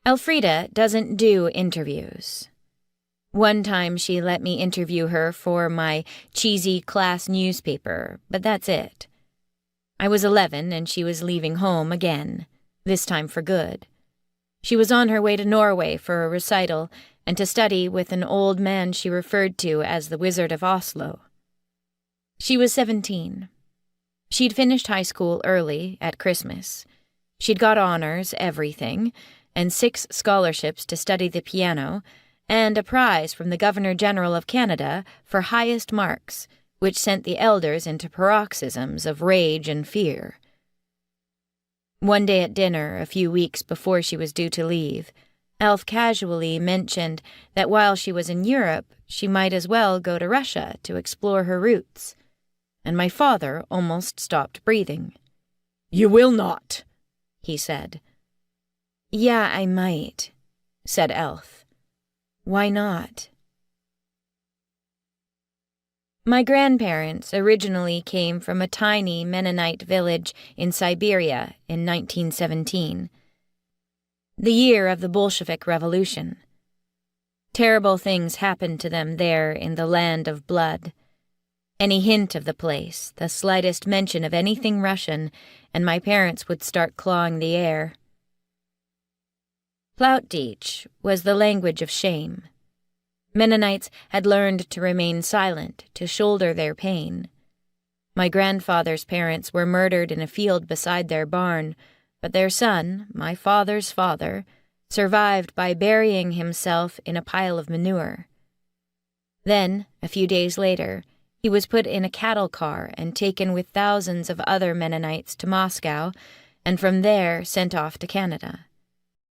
Elfrieda doesn't do interviews. One time she let me interview her for my cheesy class newspaper, but that's it. I was 11 and she was leaving home again, this time for good. She was on her way to Norway for a recital and to study with an old man she referred to as the Wizard of Oslo. She was 17. She'd finished high school early, at Christmas. She'd got honors, everything, and 6 scholarships to study the piano, and a prize from the Governor-General of Canada for highest marks, which sent the elders into paroxysms of rage and fear. One day at dinner, a few weeks before she was due to leave, Elf casually mentioned that while she was in Europe, she might as well go to Russia to explore her roots, and my father almost stopped breathing. "You will not," he said. "Yeah, I might," said Elf. "Why not?" My grandparents originally came from a tiny Mennonite village in Siberia in 1917, the year of the Bolshevik Revolution. Terrible things happened to them there in the land of blood. Any hint of the place, the slightest mention of anything Russian, and my parents would start clawing the air. Plautdietsch was the language of shame. Mennonites had learned to remain silent, to shoulder their pain. My grandfather's parents were murdered in a field beside their barn, but their son, my father's father, survived by burying himself in a pile of manure. Then, a few days later, he was put in a cattle car and taken with thousands of other Mennonites to Moscow, and from there sent off to Canada.